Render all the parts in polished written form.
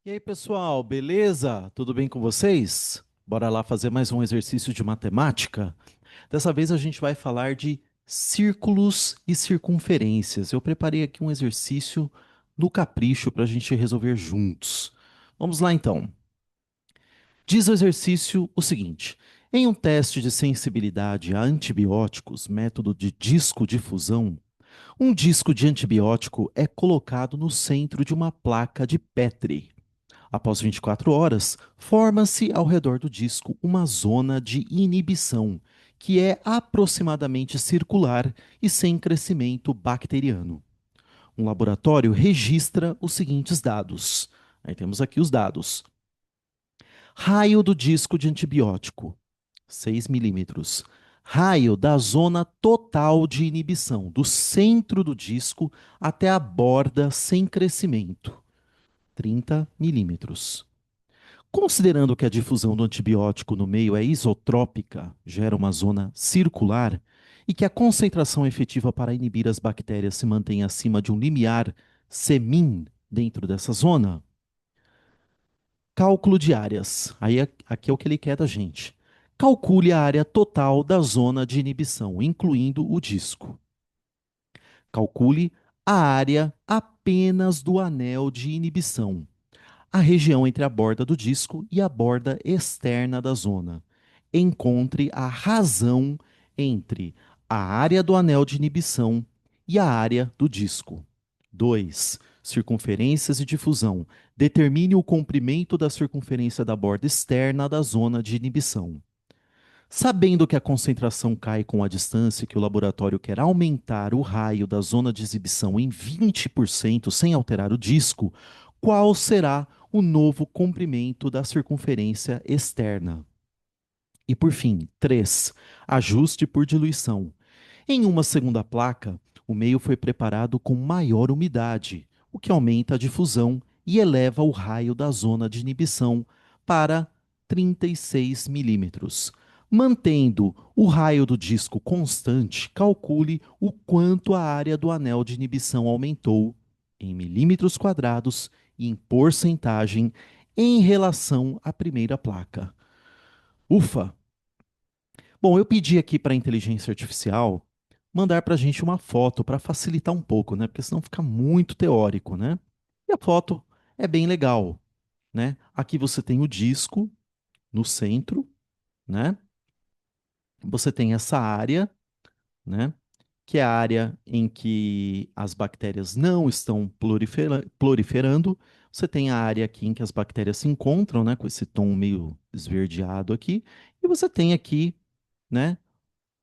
E aí, pessoal, beleza? Tudo bem com vocês? Bora lá fazer mais um exercício de matemática? Dessa vez a gente vai falar de círculos e circunferências. Eu preparei aqui um exercício no capricho para a gente resolver juntos. Vamos lá então. Diz o exercício o seguinte: em um teste de sensibilidade a antibióticos, método de disco de fusão, um disco de antibiótico é colocado no centro de uma placa de Petri. Após 24 horas, forma-se ao redor do disco uma zona de inibição, que é aproximadamente circular e sem crescimento bacteriano. Um laboratório registra os seguintes dados. Aí temos aqui os dados. Raio do disco de antibiótico, 6 milímetros. Raio da zona total de inibição, do centro do disco até a borda sem crescimento, 30 milímetros. Considerando que a difusão do antibiótico no meio é isotrópica, gera uma zona circular, e que a concentração efetiva para inibir as bactérias se mantém acima de um limiar semin dentro dessa zona, cálculo de áreas. Aqui é o que ele quer da gente. Calcule a área total da zona de inibição, incluindo o disco. Calcule a área apenas do anel de inibição, a região entre a borda do disco e a borda externa da zona. Encontre a razão entre a área do anel de inibição e a área do disco. 2. Circunferências e difusão. Determine o comprimento da circunferência da borda externa da zona de inibição. Sabendo que a concentração cai com a distância que o laboratório quer aumentar o raio da zona de exibição em 20% sem alterar o disco, qual será o novo comprimento da circunferência externa? E por fim, 3. Ajuste por diluição. Em uma segunda placa, o meio foi preparado com maior umidade, o que aumenta a difusão e eleva o raio da zona de inibição para 36 milímetros. Mantendo o raio do disco constante, calcule o quanto a área do anel de inibição aumentou em milímetros quadrados e em porcentagem em relação à primeira placa. Ufa! Bom, eu pedi aqui para a inteligência artificial mandar para a gente uma foto para facilitar um pouco, né? Porque senão fica muito teórico, né? E a foto é bem legal, né? Aqui você tem o disco no centro, né? Você tem essa área, né? Que é a área em que as bactérias não estão proliferando. Você tem a área aqui em que as bactérias se encontram, né? Com esse tom meio esverdeado aqui. E você tem aqui, né?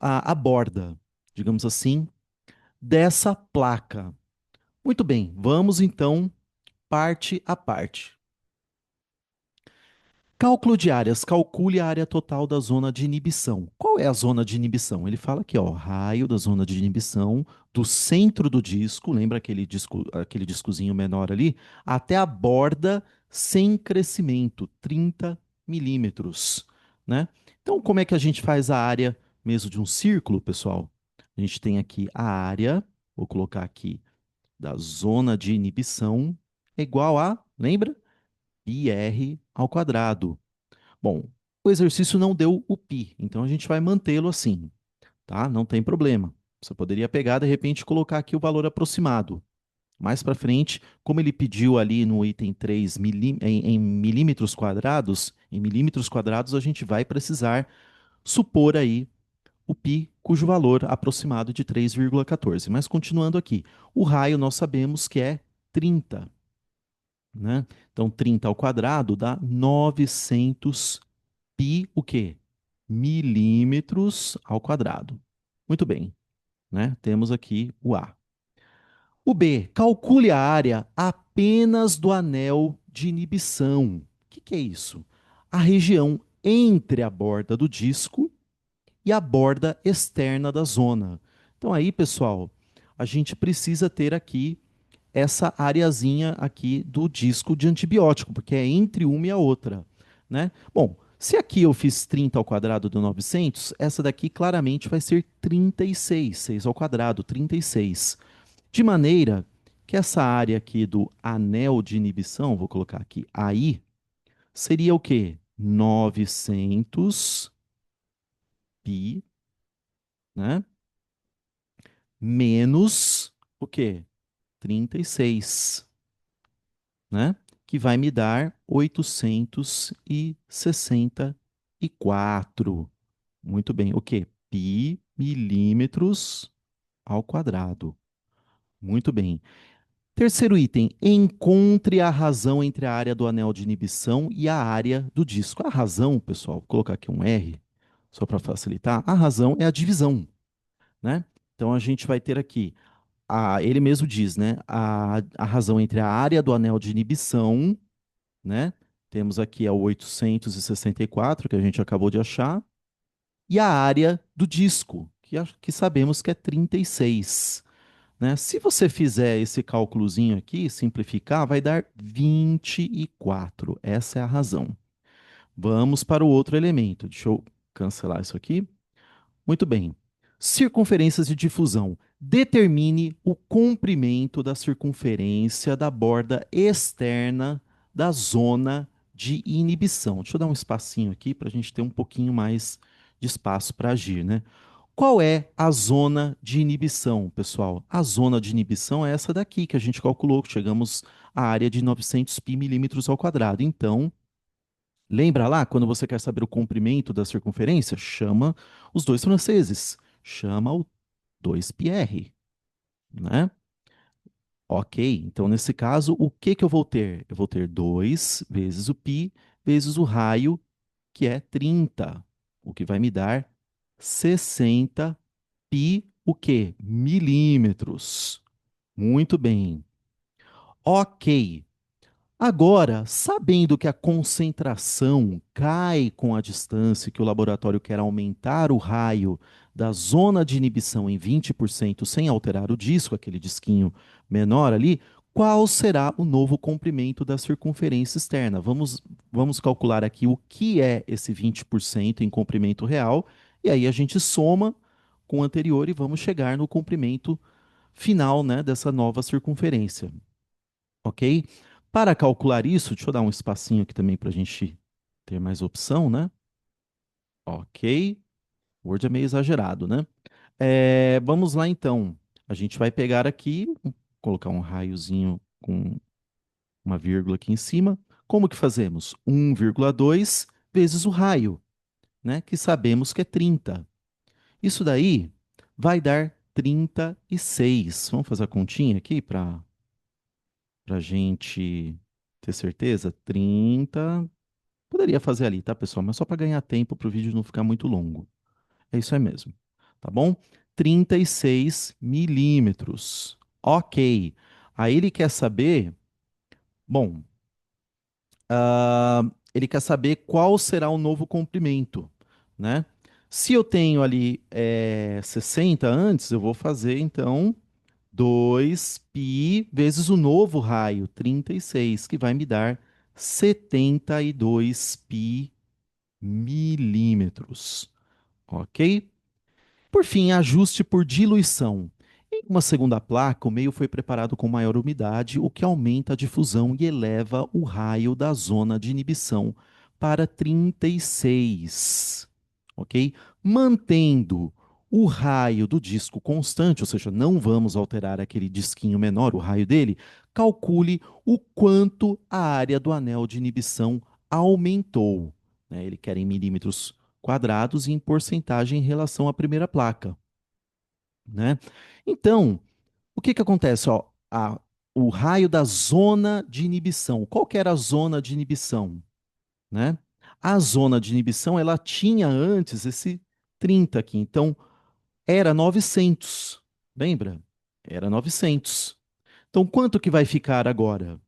A borda, digamos assim, dessa placa. Muito bem, vamos então parte a parte. Cálculo de áreas. Calcule a área total da zona de inibição. Qual é a zona de inibição? Ele fala aqui, ó, raio da zona de inibição do centro do disco, lembra aquele disco, aquele discozinho menor ali, até a borda sem crescimento, 30 milímetros, né? Então, como é que a gente faz a área mesmo de um círculo, pessoal? A gente tem aqui a área, vou colocar aqui, da zona de inibição, é igual a, lembra? πr ao quadrado. Bom, o exercício não deu o π, então a gente vai mantê-lo assim, tá? Não tem problema. Você poderia pegar, de repente, e colocar aqui o valor aproximado. Mais para frente, como ele pediu ali no item 3 em milímetros quadrados, a gente vai precisar supor aí o π, cujo valor aproximado de 3,14. Mas continuando aqui, o raio nós sabemos que é 30, né? Então, 30 ao quadrado dá 900 π, o quê? Milímetros ao quadrado. Muito bem, né? Temos aqui o A. O B, calcule a área apenas do anel de inibição. O que é isso? A região entre a borda do disco e a borda externa da zona. Então aí, pessoal, a gente precisa ter aqui essa areazinha aqui do disco de antibiótico, porque é entre uma e a outra, né? Bom, se aqui eu fiz 30 ao quadrado do 900, essa daqui claramente vai ser 36, 6 ao quadrado, 36. De maneira que essa área aqui do anel de inibição, vou colocar aqui AI, seria o quê? 900 pi, né? Menos o quê? 36, né? Que vai me dar 864. Muito bem. O quê? Pi milímetros ao quadrado. Muito bem. Terceiro item, encontre a razão entre a área do anel de inibição e a área do disco. A razão, pessoal, vou colocar aqui um R, só para facilitar, a razão é a divisão, né? Então a gente vai ter aqui, ele mesmo diz, né? A razão entre a área do anel de inibição, né? Temos aqui a 864, que a gente acabou de achar, e a área do disco, que sabemos que é 36, né? Se você fizer esse cálculozinho aqui, simplificar, vai dar 24. Essa é a razão. Vamos para o outro elemento. Deixa eu cancelar isso aqui. Muito bem. Circunferências de difusão. Determine o comprimento da circunferência da borda externa da zona de inibição. Deixa eu dar um espacinho aqui para a gente ter um pouquinho mais de espaço para agir, né? Qual é a zona de inibição, pessoal? A zona de inibição é essa daqui que a gente calculou, que chegamos à área de 900 pi milímetros ao quadrado. Então, lembra lá, quando você quer saber o comprimento da circunferência? Chama os dois franceses. Chama o 2πr, né? Ok, então nesse caso, o que que eu vou ter? Eu vou ter 2 vezes o π vezes o raio, que é 30, o que vai me dar 60 pi, o quê? Milímetros. Muito bem. Ok. Agora, sabendo que a concentração cai com a distância, que o laboratório quer aumentar o raio da zona de inibição em 20% sem alterar o disco, aquele disquinho menor ali, qual será o novo comprimento da circunferência externa? Vamos calcular aqui o que é esse 20% em comprimento real, e aí a gente soma com o anterior e vamos chegar no comprimento final, né, dessa nova circunferência, ok? Para calcular isso, deixa eu dar um espacinho aqui também para a gente ter mais opção, né? Ok. Word é meio exagerado, né? Vamos lá então. A gente vai pegar aqui, colocar um raiozinho com uma vírgula aqui em cima. Como que fazemos? 1,2 vezes o raio, né? Que sabemos que é 30. Isso daí vai dar 36. Vamos fazer a continha aqui para a gente ter certeza? 30. Poderia fazer ali, tá, pessoal? Mas só para ganhar tempo para o vídeo não ficar muito longo. É isso aí mesmo. Tá bom? 36 milímetros. Ok. Aí ele quer saber. Bom, ele quer saber qual será o novo comprimento, né? Se eu tenho ali 60 antes, eu vou fazer então 2π vezes o novo raio, 36, que vai me dar 72π milímetros. Ok? Por fim, ajuste por diluição. Em uma segunda placa, o meio foi preparado com maior umidade, o que aumenta a difusão e eleva o raio da zona de inibição para 36. Ok? Mantendo o raio do disco constante, ou seja, não vamos alterar aquele disquinho menor, o raio dele, calcule o quanto a área do anel de inibição aumentou, né? Ele quer em milímetros quadrados e em porcentagem em relação à primeira placa, né? Então, o que que acontece? Ó, o raio da zona de inibição. Qual que era a zona de inibição, né? A zona de inibição, ela tinha antes esse 30 aqui, então era 900, lembra? Era 900. Então, quanto que vai ficar agora,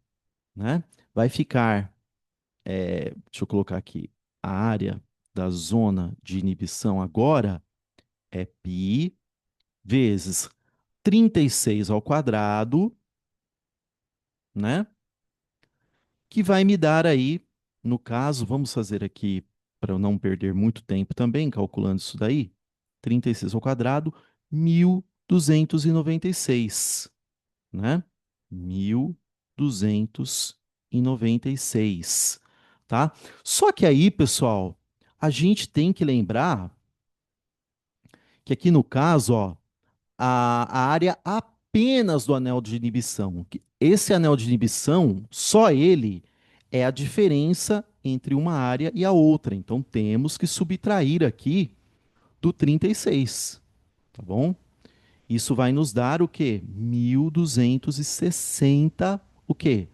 né? Vai ficar, deixa eu colocar aqui, a área da zona de inibição agora é π vezes 36 ao quadrado, né? Que vai me dar aí, no caso, vamos fazer aqui para eu não perder muito tempo também, calculando isso daí, 36 ao quadrado, 1296, né? 1.296, tá? Só que aí, pessoal, a gente tem que lembrar que aqui no caso, ó, a área apenas do anel de inibição. Esse anel de inibição, só ele é a diferença entre uma área e a outra. Então temos que subtrair aqui do 36, tá bom? Isso vai nos dar o quê? 1.260, o quê?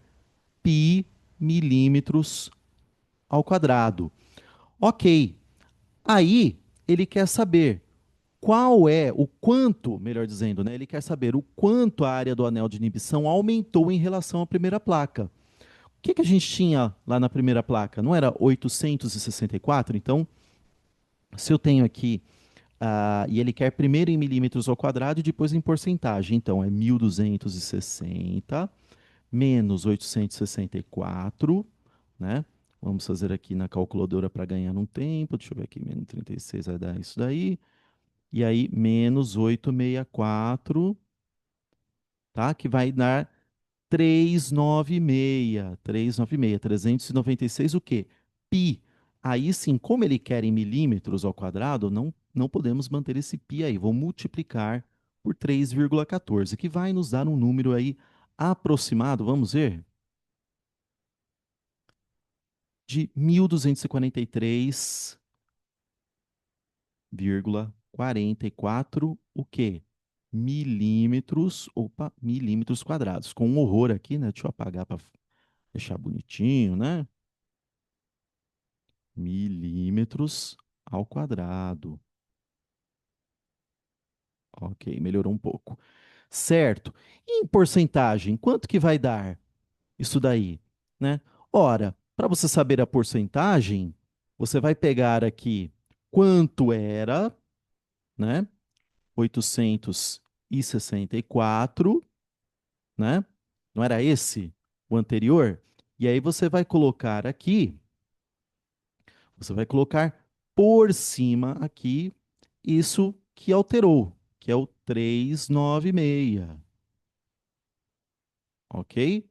Pi milímetros ao quadrado. Ok. Aí ele quer saber qual é o quanto, melhor dizendo, né? Ele quer saber o quanto a área do anel de inibição aumentou em relação à primeira placa. O que que a gente tinha lá na primeira placa? Não era 864? Então, se eu tenho aqui, e ele quer primeiro em milímetros ao quadrado e depois em porcentagem. Então, é 1.260 menos 864, né? Vamos fazer aqui na calculadora para ganhar um tempo. Deixa eu ver aqui, menos 36 vai dar isso daí. E aí, menos 864, tá? Que vai dar 396. 396 o quê? Pi. Aí sim, como ele quer em milímetros ao quadrado, não podemos manter esse pi aí. Vou multiplicar por 3,14, que vai nos dar um número aí aproximado, vamos ver, de 1.243,44 o quê? Milímetros, opa, milímetros quadrados. Com um horror aqui, né? Deixa eu apagar para deixar bonitinho, né? Milímetros ao quadrado. Ok, melhorou um pouco. Certo. E em porcentagem, quanto que vai dar isso daí, né? Ora, para você saber a porcentagem, você vai pegar aqui quanto era, né? 864, né? Não era esse o anterior? E aí você vai colocar por cima aqui isso que alterou, que é o 396, ok?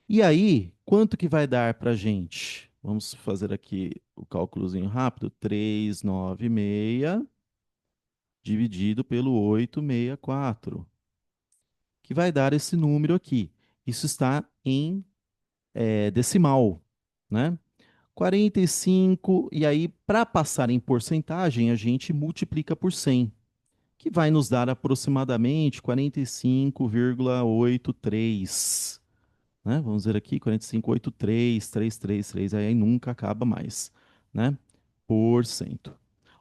E aí, quanto que vai dar para gente? Vamos fazer aqui o cálculozinho rápido. 396 dividido pelo 864, que vai dar esse número aqui. Isso está em decimal, né? 45, e aí, para passar em porcentagem, a gente multiplica por 100, que vai nos dar aproximadamente 45,83, né? Vamos ver aqui, 45,83, 333, aí nunca acaba mais, né? Por cento.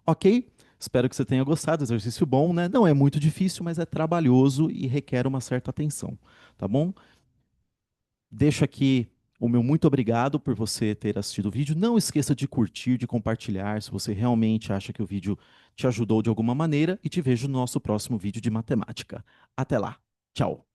Ok? Espero que você tenha gostado, exercício bom, né? Não é muito difícil, mas é trabalhoso e requer uma certa atenção, tá bom? Deixo aqui o meu muito obrigado por você ter assistido o vídeo. Não esqueça de curtir, de compartilhar, se você realmente acha que o vídeo te ajudou de alguma maneira, e te vejo no nosso próximo vídeo de matemática. Até lá. Tchau.